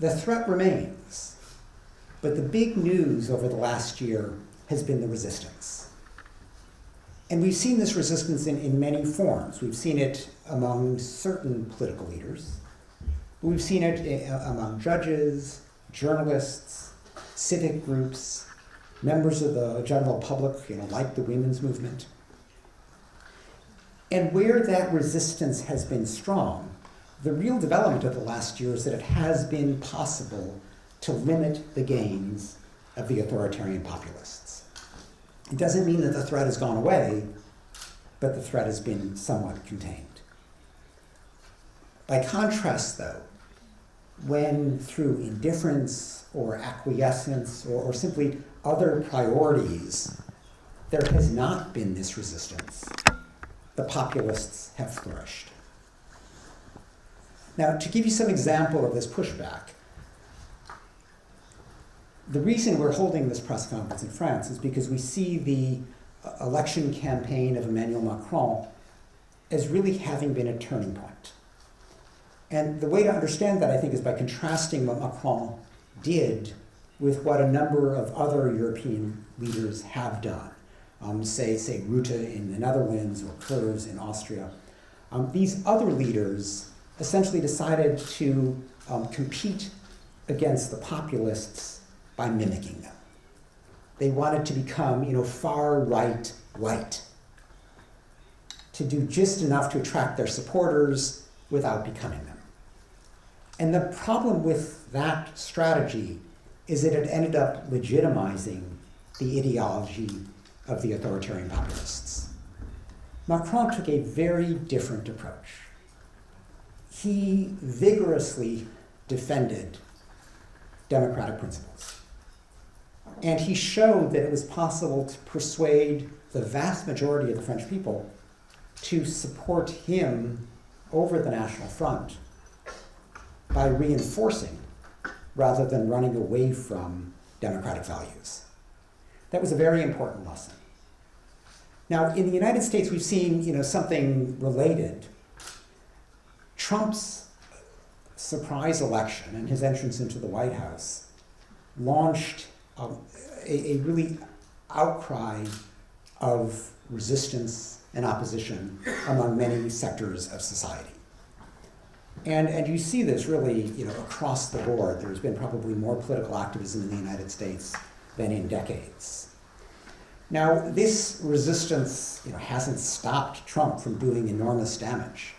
the threat remains, but the big news over the last year has been the resistance. And we've seen this resistance in many forms. We've seen it among certain political leaders. We've seen it among judges, journalists, civic groups, members of the general public, like the women's movement. And where that resistance has been strong, the real development of the last year is that it has been possible to limit the gains of the authoritarian populists. It doesn't mean that the threat has gone away, but the threat has been somewhat contained. By contrast, though, when through indifference or acquiescence or simply other priorities, there has not been this resistance, the populists have flourished. Now, to give you some example of this pushback, the reason we're holding this press conference in France is because we see the election campaign of Emmanuel Macron as really having been a turning point. And the way to understand that, I think, is by contrasting what Macron did with what a number of other European leaders have done. Say Rutte in the Netherlands or Kurz in Austria. These other leaders essentially decided to compete against the populists by mimicking them. They wanted to become, far right, to do just enough to attract their supporters without becoming them. And the problem with that strategy is that it ended up legitimizing the ideology of the authoritarian populists. Macron took a very different approach. He vigorously defended democratic principles. And he showed that it was possible to persuade the vast majority of the French people to support him over the National Front by reinforcing rather than running away from democratic values. That was a very important lesson. Now, in the United States, we've seen, something related. Trump's surprise election and his entrance into the White House launched a really outcry of resistance and opposition among many sectors of society. And you see this really, across the board. There's been probably more political activism in the United States than in decades. Now, this resistance, hasn't stopped Trump from doing enormous damage.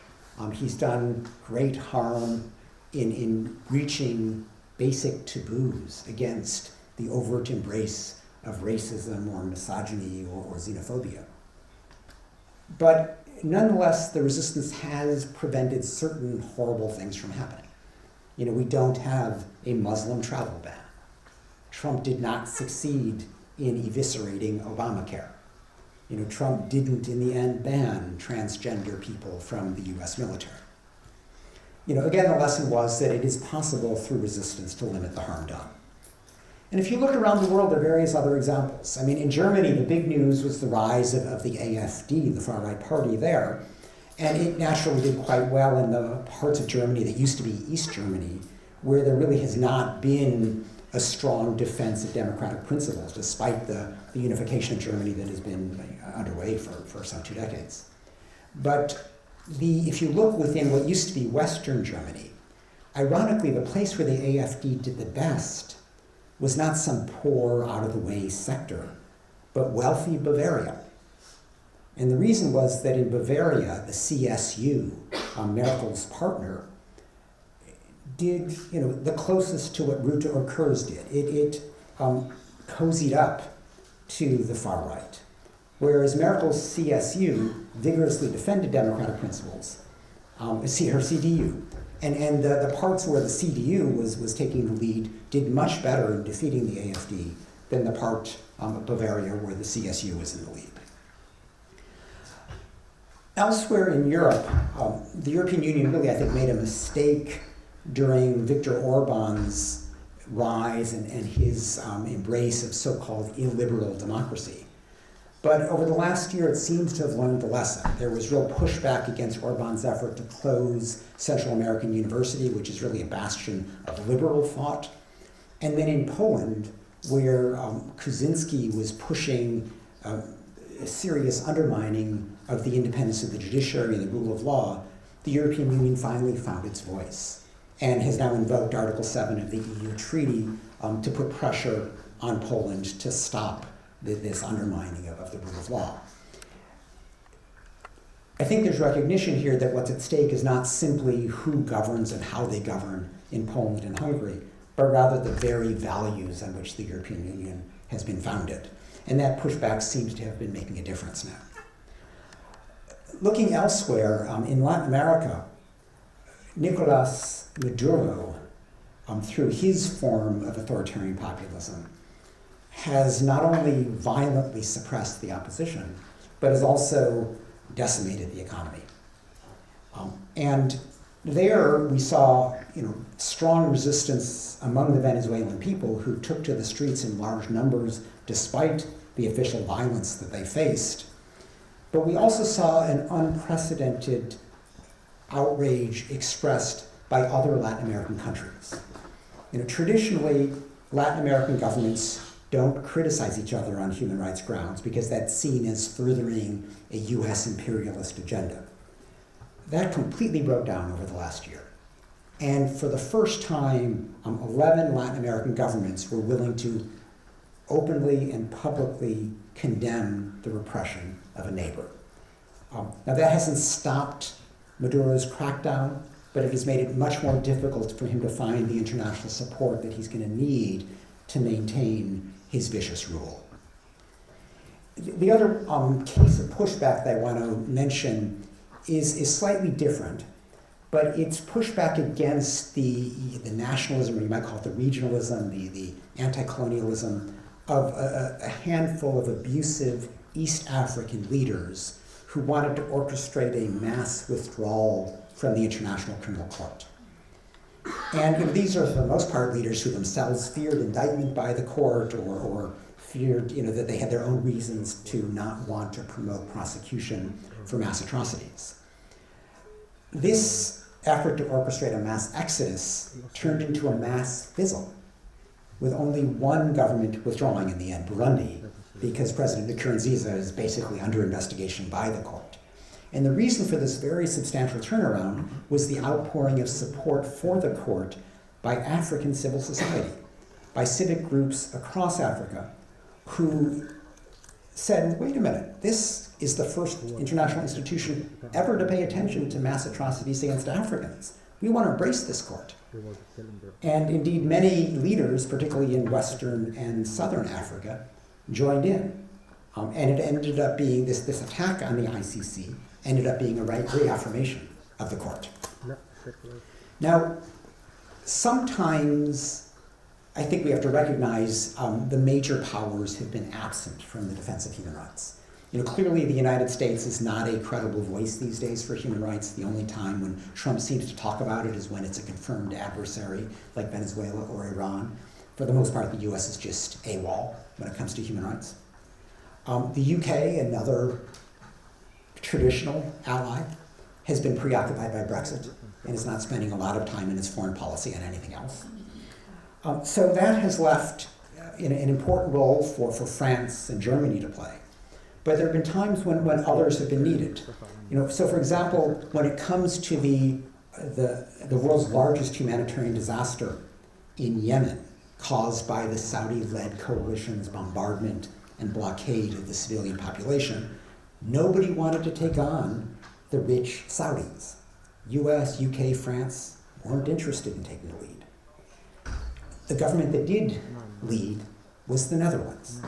He's done great harm in breaching basic taboos against the overt embrace of racism or misogyny or xenophobia. But nonetheless, the resistance has prevented certain horrible things from happening. We don't have a Muslim travel ban. Trump did not succeed in eviscerating Obamacare. Trump didn't, in the end, ban transgender people from the US military. Again, the lesson was that it is possible through resistance to limit the harm done. And if you look around the world, there are various other examples. In Germany, the big news was the rise of the AfD, the far-right party there. And it naturally did quite well in the parts of Germany that used to be East Germany, where there really has not been a strong defense of democratic principles, despite the unification of Germany that has been underway for some 2 decades. But if you look within what used to be Western Germany, ironically, the place where the AfD did the best was not some poor, out-of-the-way sector, but wealthy Bavaria. And the reason was that in Bavaria, the CSU, Merkel's partner, did the closest to what Rutte or Kurz did. It cozied up to the far right, whereas Merkel's CSU vigorously defended democratic principles, her CDU. And the parts where the CDU was taking the lead did much better in defeating the AfD than the part of Bavaria where the CSU was in the lead. Elsewhere in Europe, the European Union really, I think, made a mistake during Viktor Orban's rise and his embrace of so-called illiberal democracy. But over the last year, it seems to have learned the lesson. There was real pushback against Orban's effort to close Central American University, which is really a bastion of liberal thought. And then in Poland, where Kuczynski was pushing a serious undermining of the independence of the judiciary and the rule of law, the European Union finally found its voice and has now invoked Article 7 of the EU Treaty to put pressure on Poland to stop this undermining of the rule of law. I think there's recognition here that what's at stake is not simply who governs and how they govern in Poland and Hungary, but rather the very values on which the European Union has been founded. And that pushback seems to have been making a difference now. Looking elsewhere, in Latin America, Nicolas Maduro, through his form of authoritarian populism, has not only violently suppressed the opposition, but has also decimated the economy. And there we saw strong resistance among the Venezuelan people who took to the streets in large numbers despite the official violence that they faced. But we also saw an unprecedented outrage expressed by other Latin American countries. Traditionally, Latin American governments don't criticize each other on human rights grounds because that's seen as furthering a US imperialist agenda. That completely broke down over the last year. And for the first time, 11 Latin American governments were willing to openly and publicly condemn the repression of a neighbor. Now that hasn't stopped Maduro's crackdown, but it has made it much more difficult for him to find the international support that he's going to need to maintain his vicious rule. The other case of pushback that I want to mention is slightly different, but it's pushback against the nationalism, or you might call it the regionalism, the anti-colonialism of a handful of abusive East African leaders who wanted to orchestrate a mass withdrawal from the International Criminal Court. And these are, for the most part, leaders who themselves feared indictment by the court or feared that they had their own reasons to not want to promote prosecution for mass atrocities. This effort to orchestrate a mass exodus turned into a mass fizzle, with only one government withdrawing in the end, Burundi, because President Nkurunziza is basically under investigation by the court. And the reason for this very substantial turnaround was the outpouring of support for the court by African civil society, by civic groups across Africa who said, wait a minute, this is the first international institution ever to pay attention to mass atrocities against Africans. We want to embrace this court. And indeed, many leaders, particularly in Western and Southern Africa, joined in. And it ended up being this attack on the ICC ended up being a reaffirmation of the court. Now, sometimes I think we have to recognize the major powers have been absent from the defense of human rights. Clearly the United States is not a credible voice these days for human rights. The only time when Trump seems to talk about it is when it's a confirmed adversary like Venezuela or Iran. For the most part, the US is just AWOL when it comes to human rights. The UK, another traditional ally, has been preoccupied by Brexit and is not spending a lot of time in its foreign policy on anything else. So that has left an important role for France and Germany to play. But there have been times when others have been needed. So for example, when it comes to the world's largest humanitarian disaster in Yemen, caused by the Saudi-led coalition's bombardment and blockade of the civilian population, nobody wanted to take on the rich Saudis. US, UK, France weren't interested in taking the lead. The government that did lead was the Netherlands,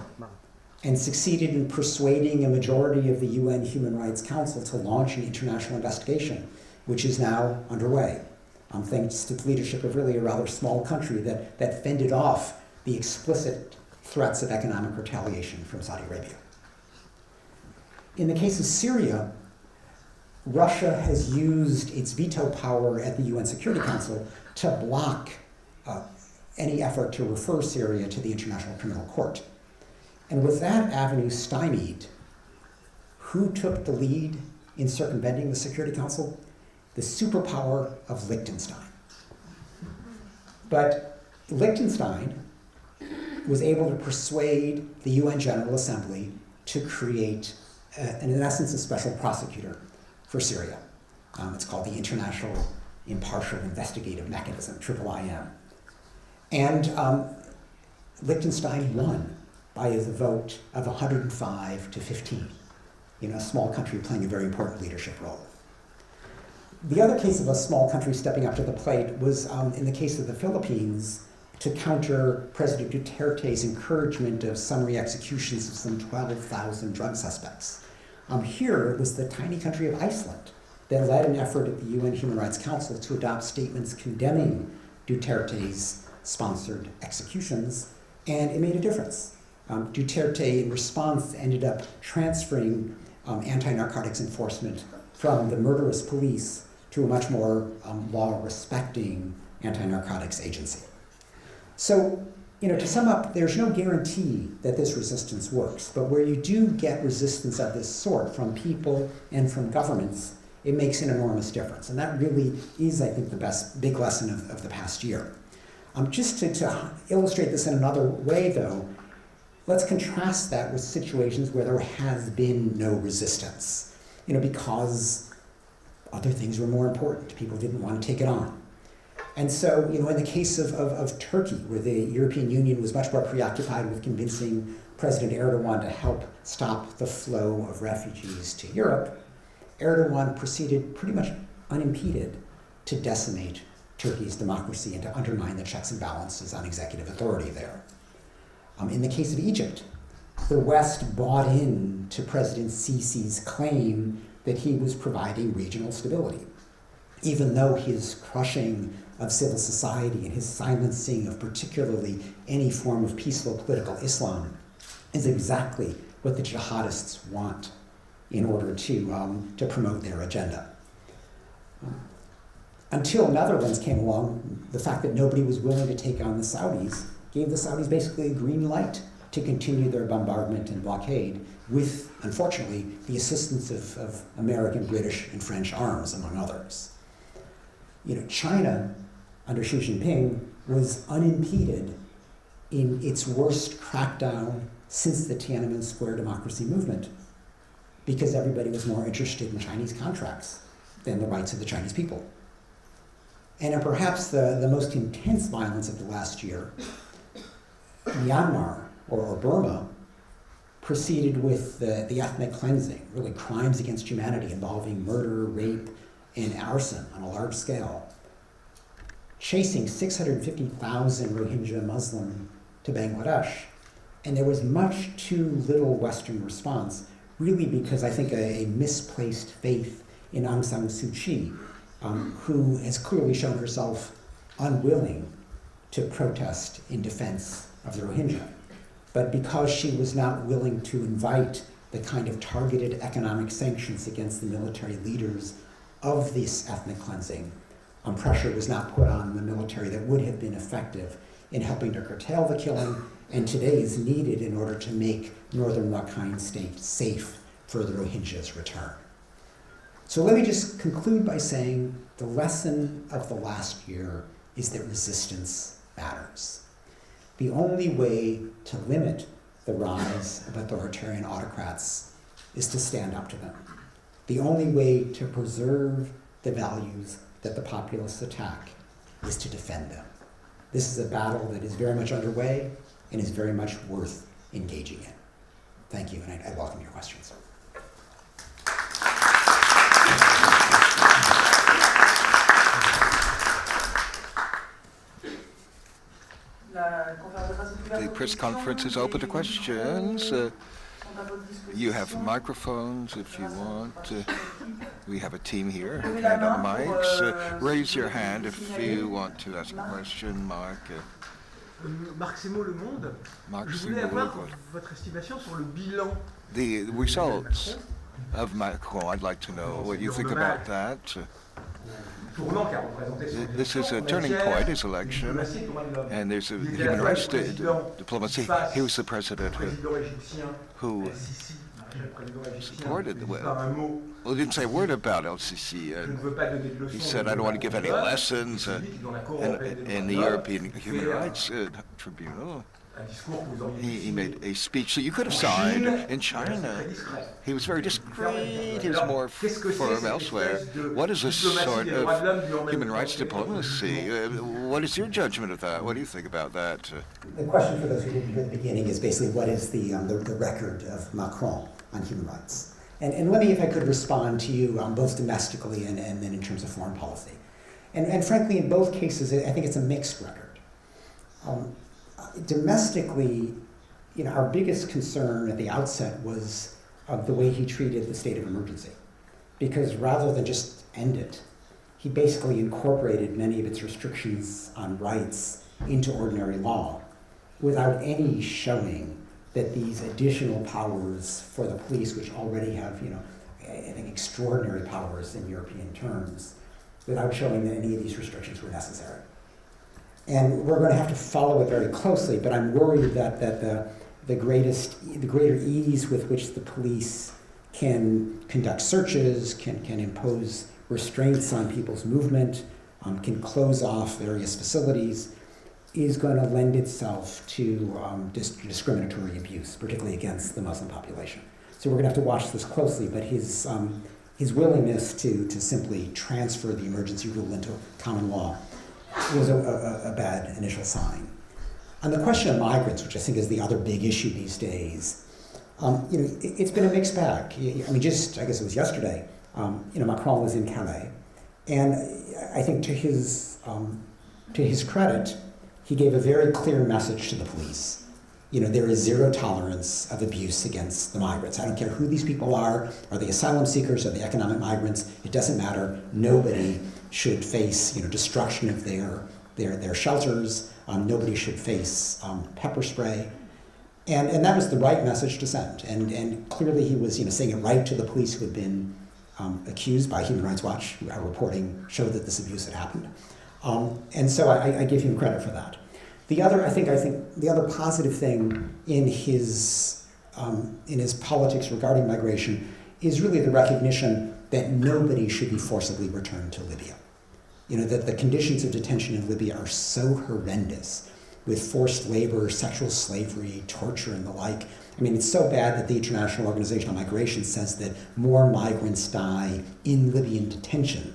and succeeded in persuading a majority of the UN Human Rights Council to launch an international investigation, which is now underway, thanks to the leadership of really a rather small country that fended off the explicit threats of economic retaliation from Saudi Arabia. In the case of Syria, Russia has used its veto power at the UN Security Council to block any effort to refer Syria to the International Criminal Court. And with that avenue stymied, who took the lead in circumventing the Security Council? The superpower of Liechtenstein. But Liechtenstein was able to persuade the UN General Assembly to create, in essence, a special prosecutor for Syria. It's called the International Impartial Investigative Mechanism, IIIM. And Liechtenstein won by a vote of 105 to 15, a small country playing a very important leadership role. The other case of a small country stepping up to the plate was in the case of the Philippines to counter President Duterte's encouragement of summary executions of some 12,000 drug suspects. Here it was the tiny country of Iceland that led an effort at the UN Human Rights Council to adopt statements condemning Duterte's sponsored executions, and it made a difference. Duterte, in response, ended up transferring anti-narcotics enforcement from the murderous police to a much more law-respecting anti-narcotics agency. So, to sum up, there's no guarantee that this resistance works, but where you do get resistance of this sort from people and from governments, it makes an enormous difference. And that really is, I think, the big lesson of the past year. Just to illustrate this in another way, though, let's contrast that with situations where there has been no resistance, because other things were more important. People didn't want to take it on. And so, in the case of Turkey, where the European Union was much more preoccupied with convincing President Erdogan to help stop the flow of refugees to Europe, Erdogan proceeded pretty much unimpeded to decimate Turkey's democracy and to undermine the checks and balances on executive authority there. In the case of Egypt, the West bought in to President Sisi's claim that he was providing regional stability, even though his crushing of civil society and his silencing of particularly any form of peaceful political Islam is exactly what the jihadists want in order to promote their agenda. Until Netherlands came along, the fact that nobody was willing to take on the Saudis gave the Saudis basically a green light to continue their bombardment and blockade with, unfortunately, the assistance of American, British, and French arms, among others. China, under Xi Jinping, was unimpeded in its worst crackdown since the Tiananmen Square democracy movement, because everybody was more interested in Chinese contracts than the rights of the Chinese people. And in perhaps the most intense violence of the last year, Myanmar, or Burma, proceeded with the ethnic cleansing, really crimes against humanity involving murder, rape, and arson on a large scale, chasing 650,000 Rohingya Muslim to Bangladesh. And there was much too little Western response, really because I think a misplaced faith in Aung San Suu Kyi, who has clearly shown herself unwilling to protest in defense of the Rohingya. But because she was not willing to invite the kind of targeted economic sanctions against the military leaders of this ethnic cleansing, pressure was not put on the military that would have been effective in helping to curtail the killing, and today is needed in order to make northern Rakhine State safe for the Rohingyas' return. So let me just conclude by saying the lesson of the last year is that resistance matters. The only way to limit the rise of authoritarian autocrats is to stand up to them. The only way to preserve the values that the populists attack is to defend them. This is a battle that is very much underway and is very much worth engaging in. Thank you, and I welcome your questions. The press conference is open to questions. You have microphones if you want. We have a team here, hand on the mics. Raise your hand if you want to ask a question, Marc. Marc Semo, Le Monde. Marc Je voulais Semo, avoir Le votre estimation sur le bilan. The results of Macron, I'd like to know what you think about that. This is a turning point, his election, and there's a human rights diplomacy. He was the president who Le président égyptien supported ne the dit pas un mot. Well, he didn't say a word about LCC. Je ne veux pas donner de leçons. He said, I don't want to give any lessons C'est lui qui, dans la Cour européenne des in the droits de European l'homme, Human fait Rights Tribunal. un discours que vous auriez He made a speech. So you could have En signed Chine, in il China. reste très discret. He was very discreet. He was Alors, more qu'est-ce que c'est firm cette elsewhere. espèce de What is this diplomatie sort des droits de l'homme du en of même human temps rights que- diplomacy? What is your judgment of that? What do you think about that? The question for those who didn't hear at the beginning is basically what is the record of Macron on human rights? And let me, if I could, respond to you both domestically and then in terms of foreign policy. And frankly, in both cases, I think it's a mixed record. Domestically, our biggest concern at the outset was the way he treated the state of emergency. Because rather than just end it, he basically incorporated many of its restrictions on rights into ordinary law without any showing that these additional powers for the police, which already have, I think extraordinary powers in European terms, without showing that any of these restrictions were necessary. And we're going to have to follow it very closely, but I'm worried that the greater ease with which the police can conduct searches, can impose restraints on people's movement, can close off various facilities, is going to lend itself to discriminatory abuse, particularly against the Muslim population. So we're going to have to watch this closely, but his willingness to simply transfer the emergency rule into common law was a bad initial sign. On the question of migrants, which I think is the other big issue these days, it's been a mixed bag. I guess it was yesterday, Macron was in Calais, and I think to his credit, he gave a very clear message to the police. There is zero tolerance of abuse against the migrants. I don't care who these people are they asylum seekers, are they economic migrants, it doesn't matter. Nobody should face destruction of their shelters. Nobody should face pepper spray. And that was the right message to send. And clearly he was saying it right to the police who had been accused by Human Rights Watch. Our reporting showed that this abuse had happened. And so I give him credit for that. The other, I think the other positive thing in his politics regarding migration is really the recognition that nobody should be forcibly returned to Libya. That the conditions of detention in Libya are so horrendous, with forced labor, sexual slavery, torture, and the like. It's so bad that the International Organization on Migration says that more migrants die in Libyan detention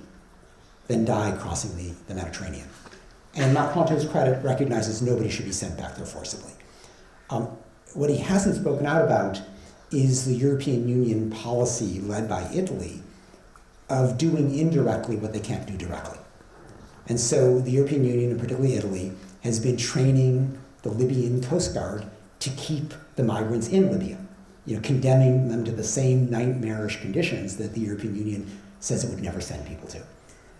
than die crossing the Mediterranean. And Macron, to his credit, recognizes nobody should be sent back there forcibly. What he hasn't spoken out about is the European Union policy led by Italy of doing indirectly what they can't do directly. And so the European Union, and particularly Italy, has been training the Libyan Coast Guard to keep the migrants in Libya, condemning them to the same nightmarish conditions that the European Union says it would never send people to.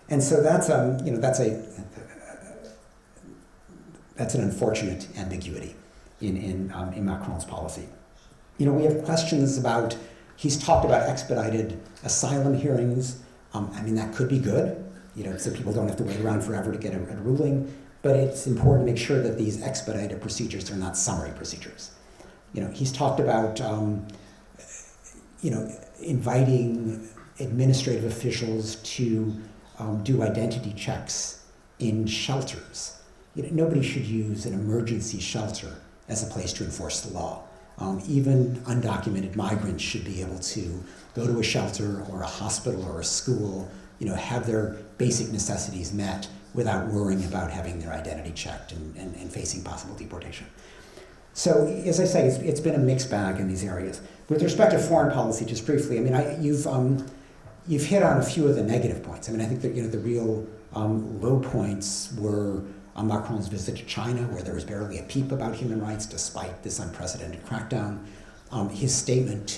And so that's an unfortunate ambiguity in Macron's policy. We have questions about, he's talked about expedited asylum hearings. That could be good, so people don't have to wait around forever to get a ruling, but it's important to make sure that these expedited procedures are not summary procedures. He's talked about, inviting administrative officials to do identity checks in shelters. Nobody should use an emergency shelter as a place to enforce the law. Even undocumented migrants should be able to go to a shelter or a hospital or a school, have their basic necessities met without worrying about having their identity checked and facing possible deportation. So, as I say, it's been a mixed bag in these areas. With respect to foreign policy, just briefly, you've hit on a few of the negative points. I think that the real low points were Macron's visit to China, where there was barely a peep about human rights despite this unprecedented crackdown. His statement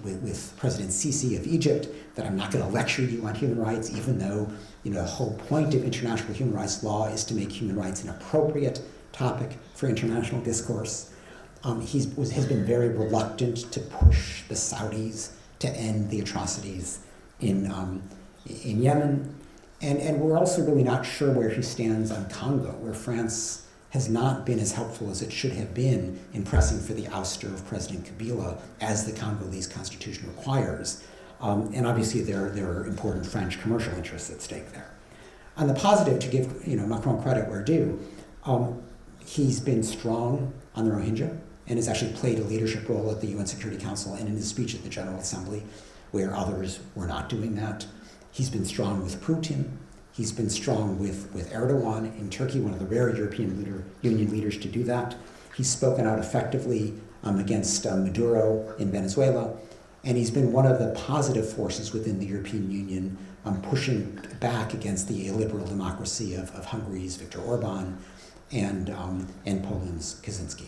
with President Sisi of Egypt that I'm not going to lecture you on human rights, even though the whole point of international human rights law is to make human rights an appropriate topic for international discourse. Has been very reluctant to push the Saudis to end the atrocities in Yemen. And we're also really not sure where he stands on Congo, where France has not been as helpful as it should have been in pressing for the ouster of President Kabila as the Congolese constitution requires. And obviously there are important French commercial interests at stake there. On the positive, to give Macron credit where due, he's been strong on the Rohingya and has actually played a leadership role at the UN Security Council and in his speech at the General Assembly, where others were not doing that. He's been strong with Putin. He's been strong with Erdogan in Turkey, one of the rare European Union leaders to do that. He's spoken out effectively against Maduro in Venezuela, and he's been one of the positive forces within the European Union pushing back against the illiberal democracy of Hungary's Viktor Orban and Poland's Kaczynski.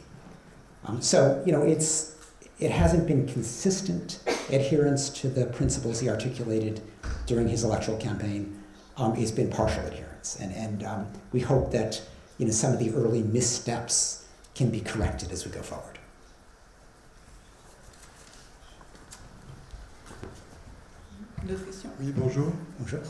So it hasn't been consistent adherence to the principles he articulated during his electoral campaign. It's been partial adherence, and we hope that some of the early missteps can be corrected as we go forward. Oui, bonjour. Bonjour.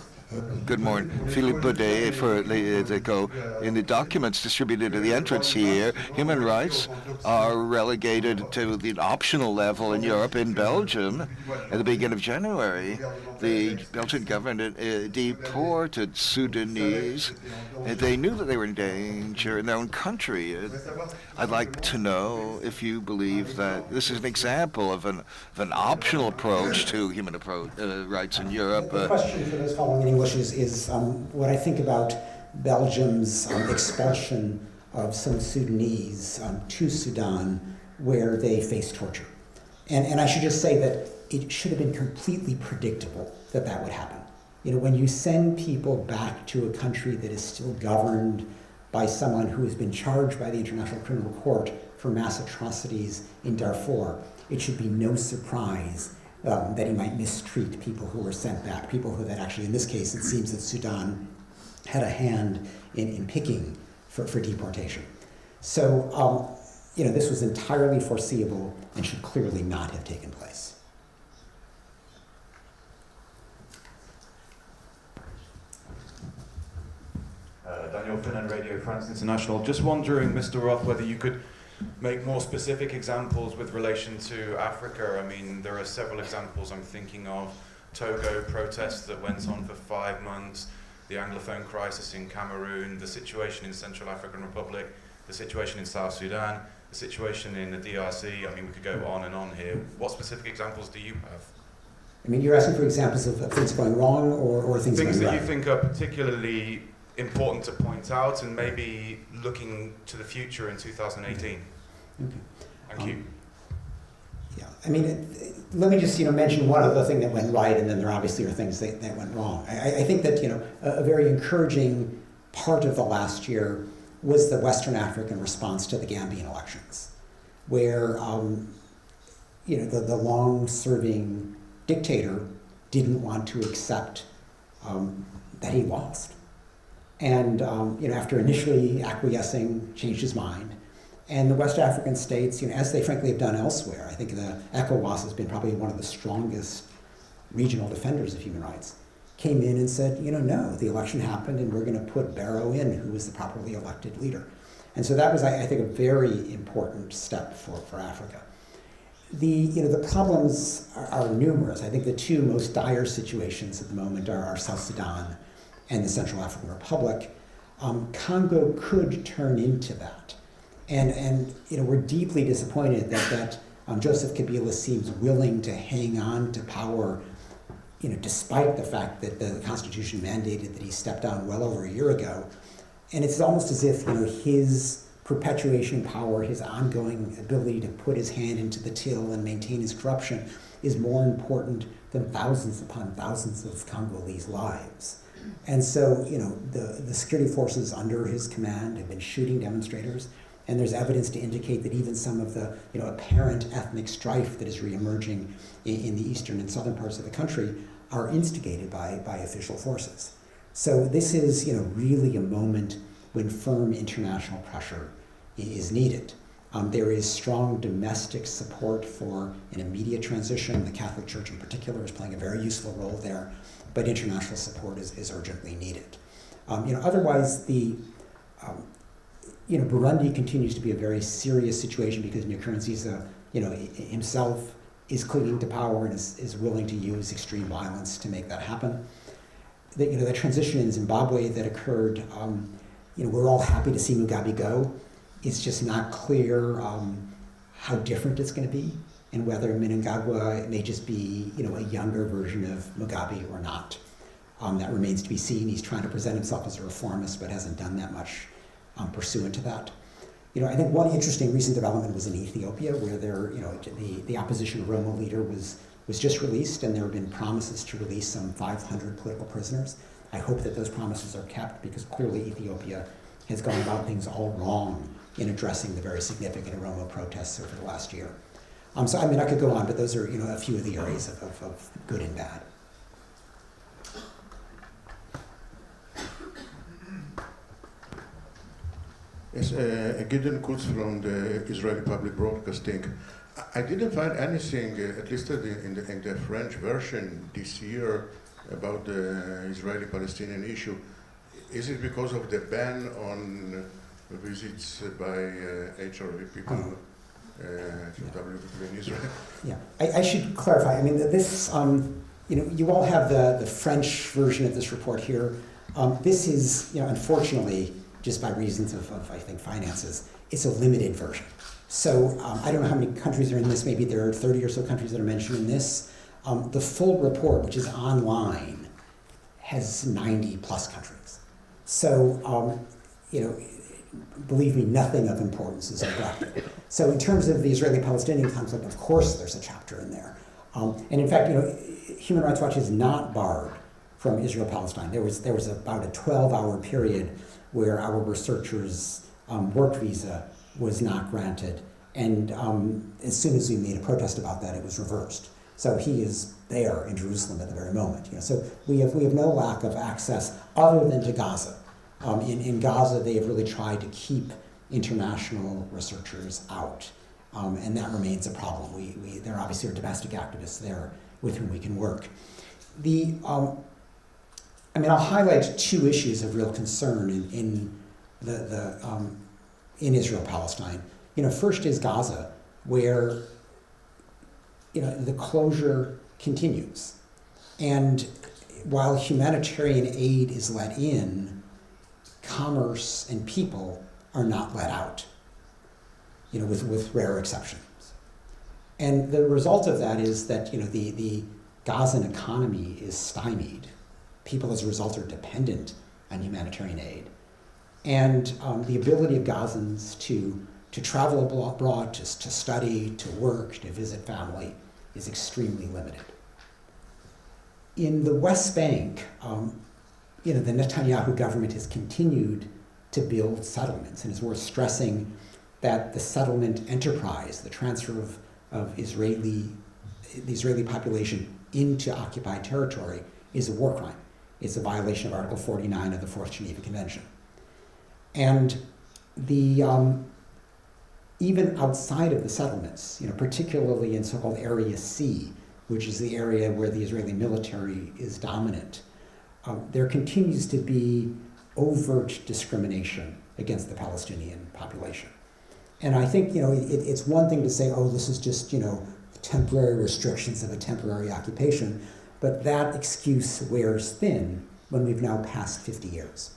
Good morning. Philippe Baudet for the Go. In the documents distributed at the entrance here, human rights are relegated to the optional level in Europe. In Belgium, at the beginning of January, the Belgian government deported Sudanese. They knew that they were in danger in their own country. I'd like to know if you believe that this is an example of an optional approach to human rights in Europe. The question for those following in English is what I think about Belgium's expulsion of some Sudanese to Sudan where they face torture. And I should just say that it should have been completely predictable that that would happen. When you send people back to a country that is still governed by someone who has been charged by the International Criminal Court for mass atrocities in Darfur, it should be no surprise that he might mistreat people who were sent back, people who that actually, in this case, it seems that Sudan had a hand in picking for deportation. So, this was entirely foreseeable and should clearly not have taken place. Daniel Finnan, Radio France International. Just wondering, Mr. Roth, whether you could make more specific examples with relation to Africa. I mean, there are several examples I'm thinking of. Togo protests that went on for 5 months, the Anglophone crisis in Cameroon, the situation in Central African Republic, the situation in South Sudan, the situation in the DRC. I mean, we could go on and on here. What specific examples do you have? I mean, you're asking for examples of things going wrong or things going right? Things that you think are particularly important to point out and maybe looking to the future in 2018. Okay. Thank you. Yeah, I mean, let me just mention one other thing that went right, and then there obviously are things that went wrong. I think that a very encouraging part of the last year was the Western African response to the Gambian elections, where the long-serving dictator didn't want to accept that he lost. And after initially acquiescing, changed his mind. And the West African states, as they frankly have done elsewhere, I think the ECOWAS has been probably one of the strongest regional defenders of human rights, came in and said, no, the election happened and we're going to put Barrow in, who was the properly elected leader. And so that was, I think, a very important step for Africa. The problems are numerous. I think the two most dire situations at the moment are South Sudan and the Central African Republic. Congo could turn into that. And we're deeply disappointed that Joseph Kabila seems willing to hang on to power, despite the fact that the Constitution mandated that he stepped down well over a year ago. And it's almost as if, his perpetuation power, his ongoing ability to put his hand into the till and maintain his corruption is more important than thousands upon thousands of Congolese lives. And so, the security forces under his command have been shooting demonstrators, and there's evidence to indicate that even some of the, apparent ethnic strife that is reemerging in the eastern and southern parts of the country are instigated by official forces. So this is, really a moment when firm international pressure is needed. There is strong domestic support for an immediate transition. The Catholic Church in particular is playing a very useful role there, but international support is urgently needed. Otherwise, Burundi continues to be a very serious situation because Nkurunziza, himself is clinging to power and is willing to use extreme violence to make that happen. The transition in Zimbabwe that occurred, we're all happy to see Mugabe go. It's just not clear how different it's going to be and whether Mnangagwa may just be, a younger version of Mugabe or not. That remains to be seen. He's trying to present himself as a reformist, but hasn't done that much pursuant to that. I think one interesting recent development was in Ethiopia, where the opposition Oromo leader was just released, and there have been promises to release some 500 political prisoners. I hope that those promises are kept, because clearly Ethiopia has gone about things all wrong in addressing the very significant Oromo protests over the last year. I could go on, but those are a few of the areas of good and bad. Yes, Gideon Kutz from the Israeli Public Broadcasting. I didn't find anything, at least in the French version this year, about the Israeli-Palestinian issue. Is it because of the ban on visits by HRV people in Israel? Yeah, I should clarify. This, you all have the French version of this report here. This is, unfortunately, just by reasons of I think, finances, it's a limited version. So I don't know how many countries are in this. Maybe there are 30 or so countries that are mentioned in this. The full report, which is online, has 90 plus countries. So, believe me, nothing of importance is neglected. So in terms of the Israeli-Palestinian conflict, of course there's a chapter in there. And in fact, Human Rights Watch is not barred from Israel-Palestine. There was about a 12-hour period where our researchers' work visa was not granted. And as soon as we made a protest about that, it was reversed. So he is there in Jerusalem at the very moment. So we have no lack of access other than to Gaza. In Gaza, they have really tried to keep international researchers out, and that remains a problem. There obviously are domestic activists there with whom we can work. I'll highlight two issues of real concern in Israel-Palestine. First is Gaza, where the closure continues, and while humanitarian aid is let in, commerce and people are not let out, with rare exceptions. And the result of that is that the Gazan economy is stymied. People, as a result, are dependent on humanitarian aid. And the ability of Gazans to travel abroad, to study, to work, to visit family is extremely limited. In the West Bank, the Netanyahu government has continued to build settlements, and it's worth stressing that the settlement enterprise, the transfer of the Israeli population into occupied territory, is a war crime. It's a violation of Article 49 of the Fourth Geneva Convention. And even outside of the settlements, particularly in so-called Area C, which is the area where the Israeli military is dominant, there continues to be overt discrimination against the Palestinian population. And I think, it's one thing to say, oh, this is just, temporary restrictions of a temporary occupation, but that excuse wears thin when we've now passed 50 years.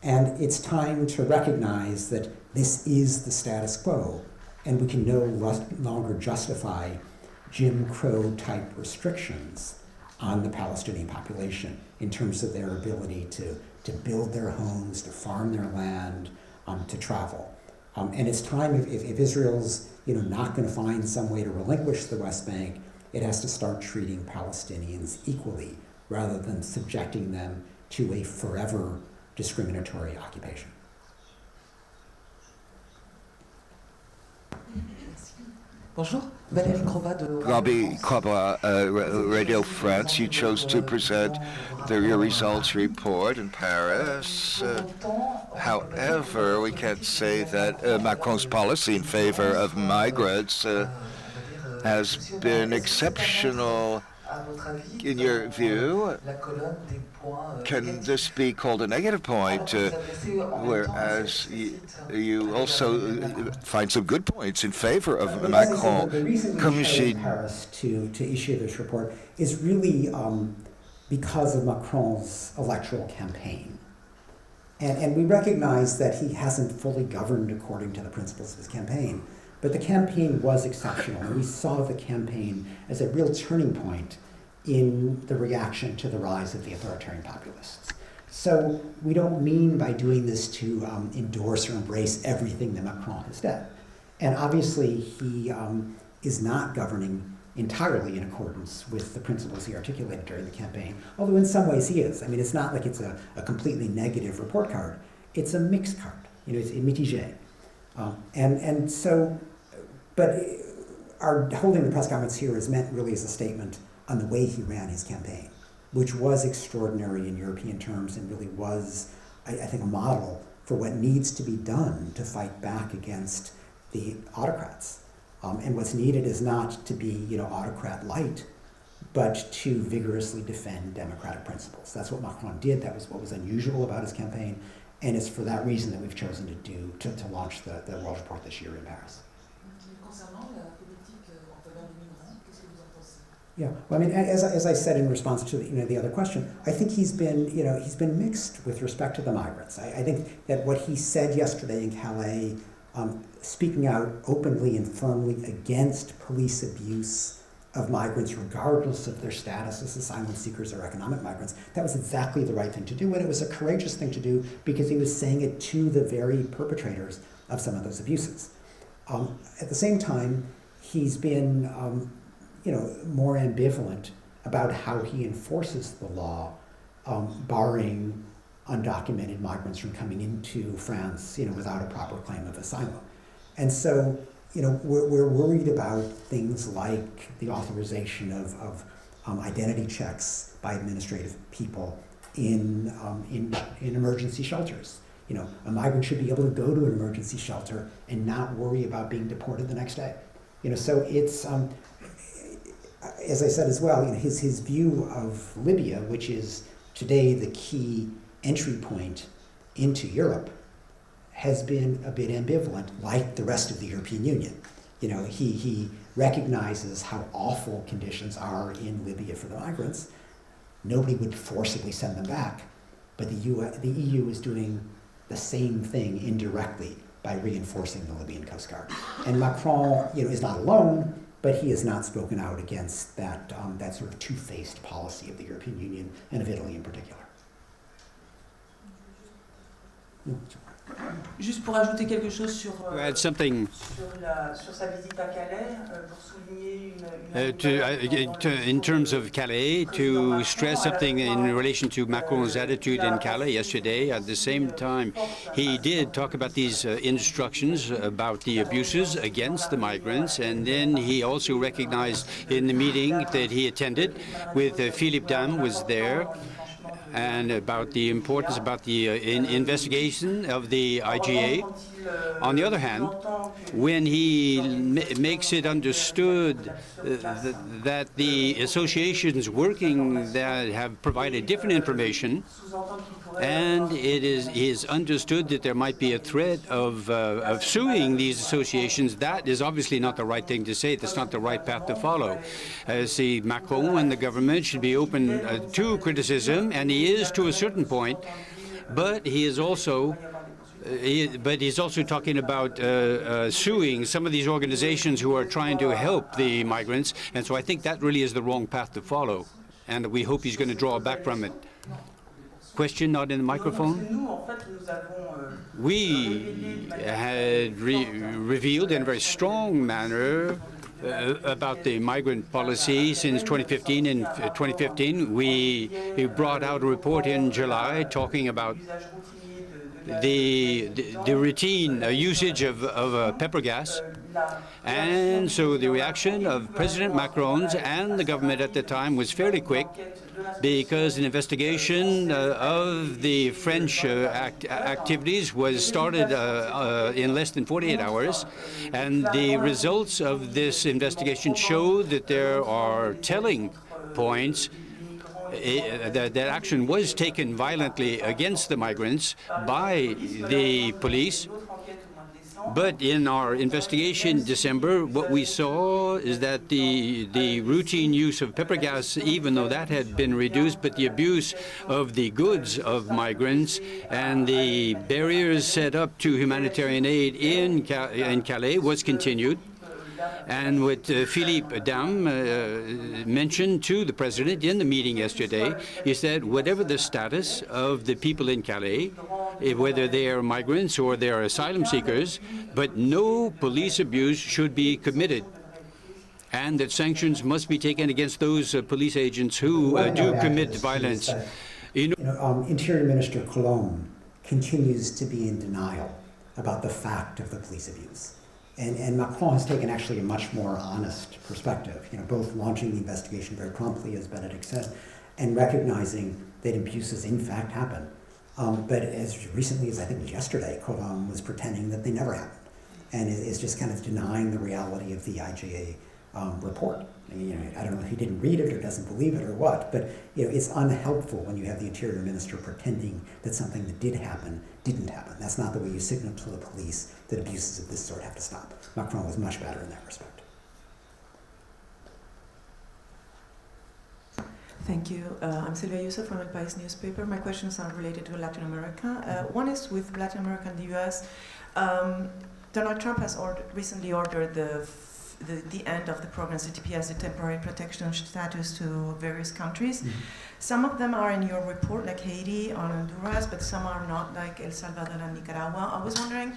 And it's time to recognize that this is the status quo, and we can no longer justify Jim Crow type restrictions on the Palestinian population in terms of their ability to build their homes, to farm their land, to travel. And it's time, if Israel's not going to find some way to relinquish the West Bank, it has to start treating Palestinians equally rather than subjecting them to a forever discriminatory occupation. Bonjour, Valérie Crova de Robbie Crova, Radio France. You chose to present your results report in Paris. However, we can't say that Macron's policy in favor of migrants has been exceptional à votre avis, In your view, la colonne des points can négatifs, this be called a negative point, alors que vous adressez en même temps whereas cette critique you avec also la Macron? find some good points in favor of As I said, Macron? the reason we Comme chose j'ai Paris to issue this report is really because of Macron's electoral campaign. And we recognize that he hasn't fully governed according to the principles of his campaign. But the campaign was exceptional, and we saw the campaign as a real turning point in the reaction to the rise of the authoritarian populists. So we don't mean by doing this to endorse or embrace everything that Macron has done. And obviously he is not governing entirely in accordance with the principles he articulated during the campaign, although in some ways he is. I mean, it's not like it's a completely negative report card. It's a mixed card. You know, it's mitigé. And so, but our holding the press conference here is meant really as a statement on the way he ran his campaign, which was extraordinary in European terms and really was, I think, a model for what needs to be done to fight back against the autocrats. And what's needed is not to be, autocrat light, but to vigorously defend democratic principles. That's what Macron did. That was what was unusual about his campaign. And it's for that reason that we've chosen to launch the World Report this year in Paris. Yeah, well, I mean, as I said in response to the other question, I think he's been mixed with respect to the migrants. I think that what he said yesterday in Calais, speaking out openly and firmly against police abuse of migrants, regardless of their status as asylum seekers or economic migrants, that was exactly the right thing to do, and it was a courageous thing to do because he was saying it to the very perpetrators of some of those abuses. At the same time, he's been more ambivalent about how he enforces the law, barring undocumented migrants from coming into France, without a proper claim of asylum. And so, we're worried about things like the authorization of identity checks by administrative people in emergency shelters. A migrant should be able to go to an emergency shelter and not worry about being deported the next day. So it's, as I said as well, his view of Libya, which is today the key entry point into Europe, has been a bit ambivalent, like the rest of the European Union. He recognizes how awful conditions are in Libya for the migrants. Nobody would forcibly send them back, but the EU is doing the same thing indirectly by reinforcing the Libyan Coast Guard. And Macron, is not alone, but he has not spoken out against that sort of two-faced policy of the European Union and of Italy in particular. Juste pour ajouter quelque chose sur sur sa visite à Calais, pour souligner une in terms of Calais, to stress something in relation to Macron's attitude in Calais yesterday. At the same time, he did talk about these instructions about the abuses against the migrants, and then he also recognized in the meeting that he attended with Philippe Dam was there, and about the importance about the investigation of the IGA. On the other hand, when he makes it understood that the associations working that have provided different information, and it is understood that there might be a threat of suing these associations, that is obviously not the right thing to say. That's not the right path to follow. See, Macron and the government should be open to criticism, and he is to a certain point, but he is also he's also talking about suing some of these organizations who are trying to help the migrants, and so I think that really is the wrong path to follow, and we hope he's going to draw back from it. Question not in the microphone? We had revealed in a very strong manner about the migrant policy since 2015. In 2015, we brought out a report in July talking about the routine usage of pepper gas. And so the reaction of President Macron's and the government at the time was fairly quick, because an investigation of the French activities was started in less than 48 hours. And the results of this investigation show that there are telling points. That action was taken violently against the migrants by the police. But in our investigation in December, what we saw is that the routine use of pepper gas, even though that had been reduced, but the abuse of the goods of migrants and the barriers set up to humanitarian aid in Calais was continued. And what Philippe Dam mentioned to the president in the meeting yesterday is that whatever the status of the people in Calais, whether they are migrants or they are asylum seekers, but no police abuse should be committed, and that sanctions must be taken against those police agents who do commit violence. Interior Minister Colomb continues to be in denial about the fact of the police abuse. And Macron has taken actually a much more honest perspective, both launching the investigation very promptly, as Bénédicte said, and recognizing that abuses in fact happen. But as recently as I think it was yesterday, Colomb was pretending that they never happened, and is just kind of denying the reality of the IJA report. I don't know if he didn't read it or doesn't believe it or what, but it's unhelpful when you have the Interior Minister pretending that something that did happen didn't happen. That's not the way you signal to the police that abuses of this sort have to stop. Macron was much better in that respect. Thank you. I'm Silvia Youssef from El País newspaper. My questions are related to Latin America. One is with Latin America and the US. Donald Trump has recently ordered the end of the program CTPS, the temporary protection status, to various countries. Mm-hmm. Some of them are in your report, like Haiti or Honduras, but some are not, like El Salvador and Nicaragua. I was wondering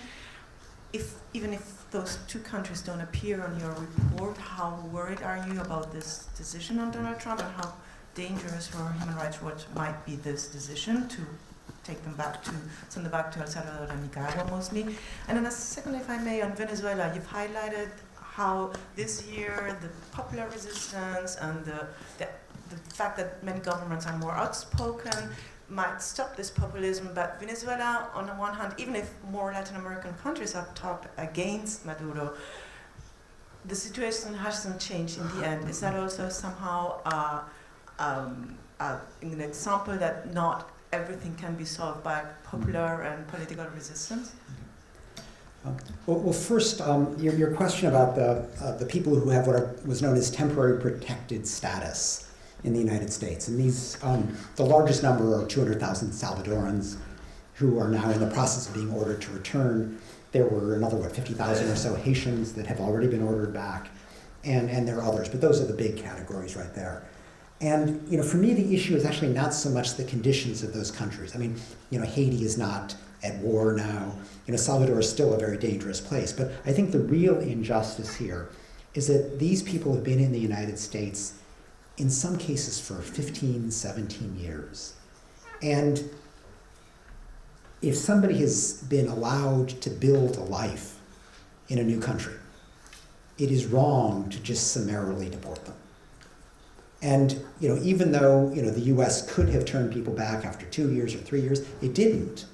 even if those two countries don't appear on your report, how worried are you about this decision on Donald Trump, and how dangerous for Human Rights Watch might be this decision to take them back to, send them back to El Salvador and Nicaragua mostly? And then secondly, if I may, on Venezuela, you've highlighted how this year the popular resistance and the fact that many governments are more outspoken might stop this populism, but Venezuela, on the one hand, even if more Latin American countries have talked against Maduro, the situation hasn't changed in the end. Is that also somehow an example that not everything can be solved by popular and political resistance? Well, first, your question about the people who have what was known as temporary protected status in the United States. And these, the largest number are 200,000 Salvadorans who are now in the process of being ordered to return. There were another, 50,000 or so Haitians that have already been ordered back, and there are others, but those are the big categories right there. And for me, the issue is actually not so much the conditions of those countries. I mean, Haiti is not at war now. Salvador is still a very dangerous place. But I think the real injustice here is that these people have been in the United States in some cases for 15, 17 years. And if somebody has been allowed to build a life in a new country, it is wrong to just summarily deport them. And even though the US could have turned people back after 2 years or 3 years, it didn't.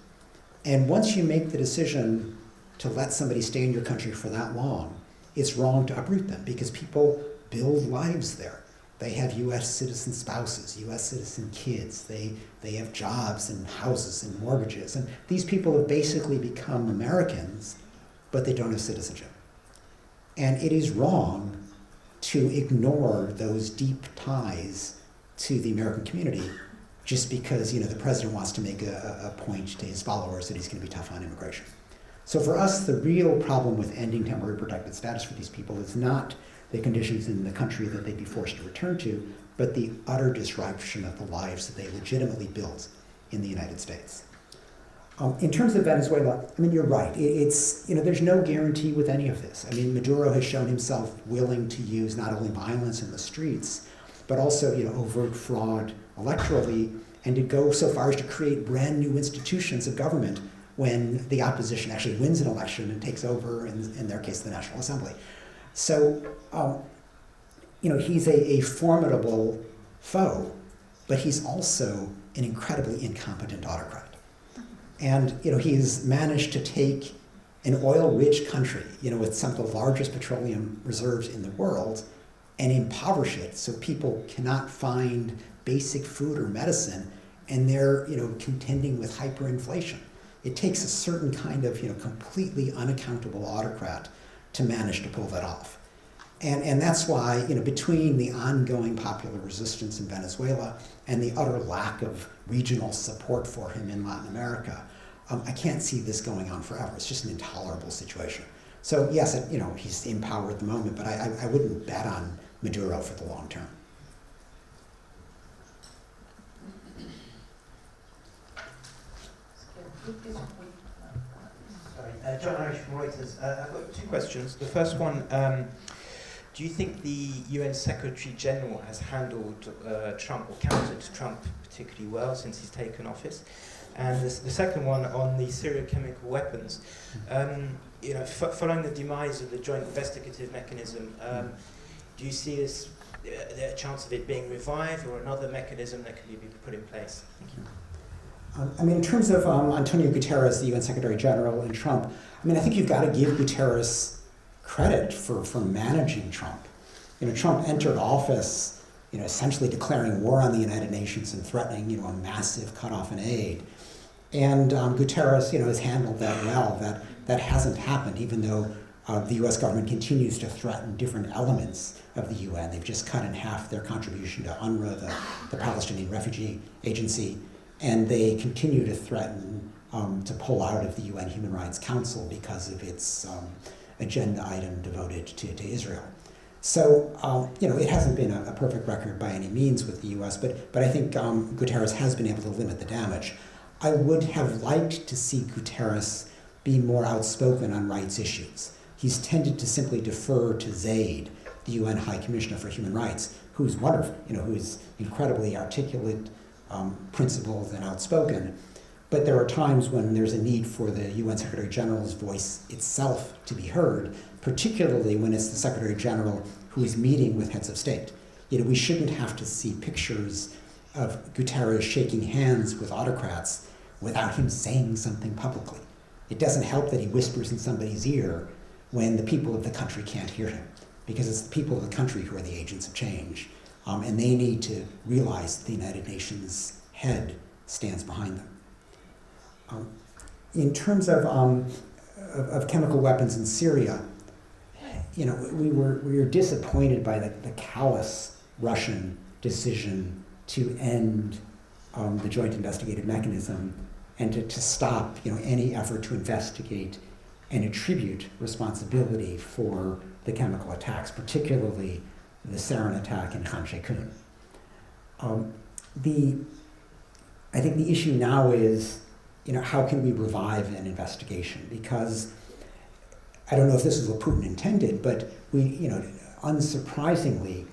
And once you make the decision to let somebody stay in your country for that long, it's wrong to uproot them, because people build lives there. They have US citizen spouses, US citizen kids, they have jobs and houses and mortgages. And these people have basically become Americans, but they don't have citizenship. And it is wrong to ignore those deep ties to the American community just because the president wants to make a point to his followers that he's going to be tough on immigration. So for us, the real problem with ending temporary protected status for these people is not the conditions in the country that they'd be forced to return to, but the utter disruption of the lives that they legitimately built in the United States. In terms of Venezuela, I mean, you're right. It's there's no guarantee with any of this. I mean, Maduro has shown himself willing to use not only violence in the streets, but also overt fraud electorally, and to go so far as to create brand new institutions of government when the opposition actually wins an election and takes over, in their case, the National Assembly. So, he's a formidable foe, but he's also an incredibly incompetent autocrat. And, he's managed to take an oil-rich country, with some of the largest petroleum reserves in the world, and impoverish it so people cannot find basic food or medicine, and they're contending with hyperinflation. It takes a certain kind of completely unaccountable autocrat to manage to pull that off. And that's why, between the ongoing popular resistance in Venezuela and the utter lack of regional support for him in Latin America, I can't see this going on forever. It's just an intolerable situation. So yes, he's in power at the moment, but I wouldn't bet on Maduro for the long term. Sorry, Jeannerot from Reuters. I've got two questions. The first one, do you think the UN Secretary General has handled Trump or countered Trump particularly well since he's taken office? And the second one on the Syria chemical weapons. Following the demise of the joint investigative mechanism, do you see this, a chance of it being revived or another mechanism that can be put in place? Thank you. In terms of Antonio Guterres, the UN Secretary General, and Trump, I think you've got to give Guterres credit for managing Trump. Trump entered office, essentially declaring war on the United Nations and threatening, a massive cutoff in aid. And Guterres, has handled that well. That hasn't happened, even though the U.S. government continues to threaten different elements of the UN. They've just cut in half their contribution to UNRWA, the Palestinian Refugee Agency, and they continue to threaten to pull out of the UN Human Rights Council because of its agenda item devoted to Israel. So, it hasn't been a perfect record by any means with the U.S., but I think Guterres has been able to limit the damage. I would have liked to see Guterres be more outspoken on rights issues. He's tended to simply defer to Zaid, the UN High Commissioner for Human Rights, who's wonderful, who's incredibly articulate, principled, and outspoken. But there are times when there's a need for the UN Secretary General's voice itself to be heard, particularly when it's the Secretary General who is meeting with heads of state. We shouldn't have to see pictures of Guterres shaking hands with autocrats without him saying something publicly. It doesn't help that he whispers in somebody's ear when the people of the country can't hear him, because it's the people of the country who are the agents of change, and they need to realize that the United Nations head stands behind them. In terms of chemical weapons in Syria, we were disappointed by the callous Russian decision to end the joint investigative mechanism and to stop any effort to investigate and attribute responsibility for the chemical attacks, particularly the sarin attack in Khan Sheikhoun. I think the issue now is, how can we revive an investigation? Because I don't know if this is what Putin intended, but unsurprisingly,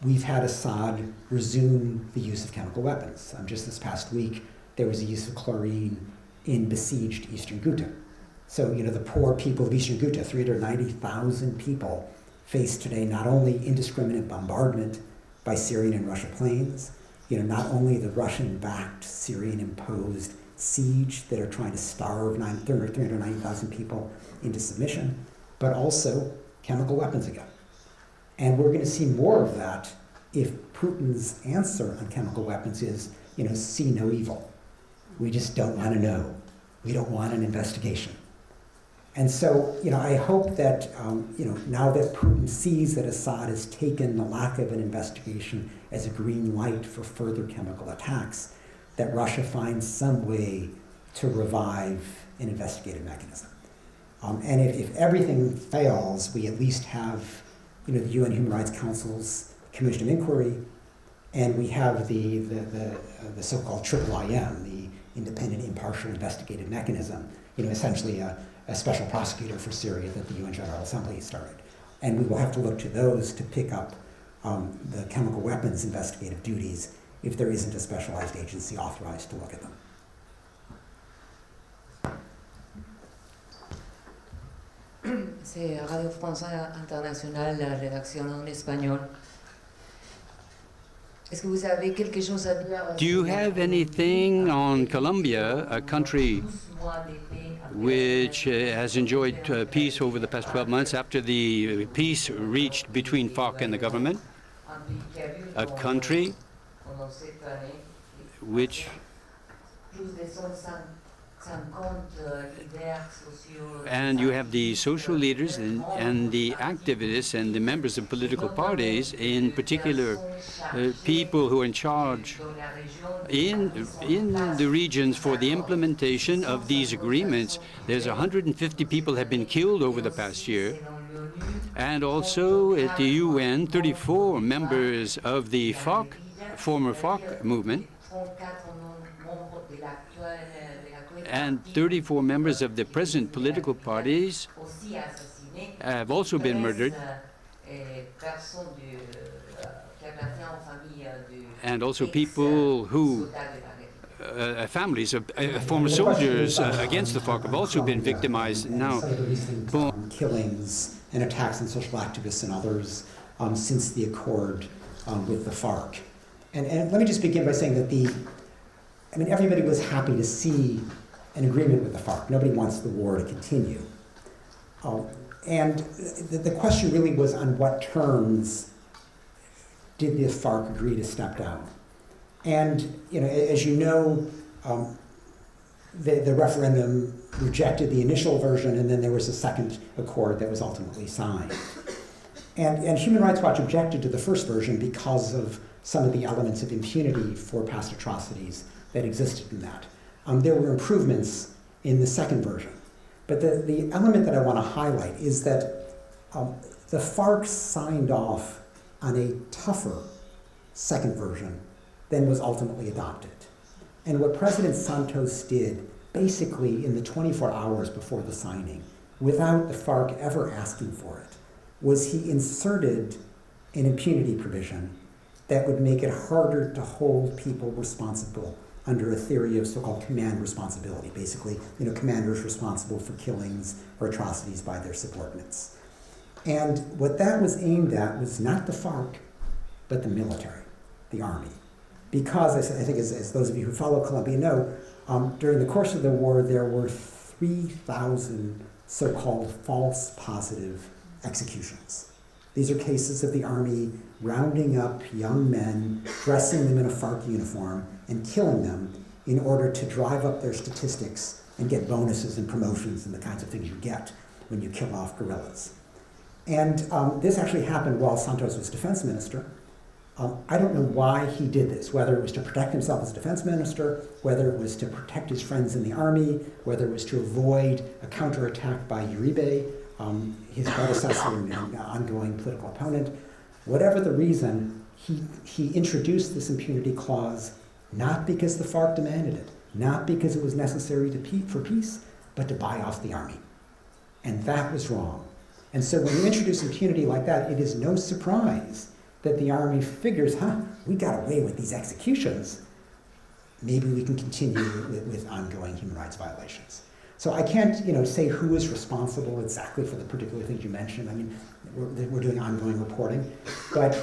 we've had Assad resume the use of chemical weapons. Just this past week, there was a use of chlorine in besieged eastern Ghouta. So, the poor people of eastern Ghouta, 390,000 people, face today not only indiscriminate bombardment by Syrian and Russian planes, not only the Russian-backed, Syrian-imposed siege that are trying to starve 390,000 people into submission, but also chemical weapons again. And we're going to see more of that if Putin's answer on chemical weapons is, see no evil. We just don't want to know. We don't want an investigation. And so, I hope that, now that Putin sees that Assad has taken the lack of an investigation as a green light for further chemical attacks, that Russia finds some way to revive an investigative mechanism. And if everything fails, we at least have, the UN Human Rights Council's Commission of Inquiry, and we have the so-called IIIM, the Independent Impartial Investigative Mechanism, essentially a special prosecutor for Syria that the UN General Assembly started. And we will have to look to those to pick up the chemical weapons investigative duties if there isn't a specialized agency authorized to look at them. C'est Radio France Internationale, la rédaction en espagnol. Est-ce que vous avez quelque chose à dire? Do you have anything on Colombia, a country which has enjoyed peace over the past 12 months after the peace reached between FARC and the government? A country which and you have the social leaders and the activists and the members of political parties, in particular people who are in charge in the regions for the implementation of these agreements. There's 150 people have been killed over the past year. And also at the UN, 34 members of the FARC, former FARC movement, and 34 members of the present political parties have also been murdered. And also people who, families of former soldiers against the FARC have also been victimized. Now, killings and attacks on social activists and others since the accord with the FARC. And let me just begin by saying that everybody was happy to see an agreement with the FARC. Nobody wants the war to continue. And the question really was on what terms did the FARC agree to step down? And as you know, the referendum rejected the initial version, and then there was a second accord that was ultimately signed. And Human Rights Watch objected to the first version because of some of the elements of impunity for past atrocities that existed in that. There were improvements in the second version. But the element that I want to highlight is that the FARC signed off on a tougher second version than was ultimately adopted. And what President Santos did, basically in the 24 hours before the signing, without the FARC ever asking for it, was he inserted an impunity provision that would make it harder to hold people responsible under a theory of so-called command responsibility. Basically, commanders responsible for killings or atrocities by their subordinates. And what that was aimed at was not the FARC, but the military, the army. Because, I think as those of you who follow Colombia know, during the course of the war, there were 3,000 so-called false positive executions. These are cases of the army rounding up young men, dressing them in a FARC uniform, and killing them in order to drive up their statistics and get bonuses and promotions and the kinds of things you get when you kill off guerrillas. And this actually happened while Santos was defense minister. I don't know why he did this, whether it was to protect himself as defense minister, whether it was to protect his friends in the army, whether it was to avoid a counterattack by Uribe, his predecessor and ongoing political opponent. Whatever the reason, he introduced this impunity clause not because the FARC demanded it, not because it was necessary for peace, but to buy off the army. And that was wrong. And so when you introduce impunity like that, it is no surprise that the army figures, we got away with these executions. Maybe we can continue with ongoing human rights violations. So I can't, say who is responsible exactly for the particular things you mentioned. I mean, we're doing ongoing reporting, but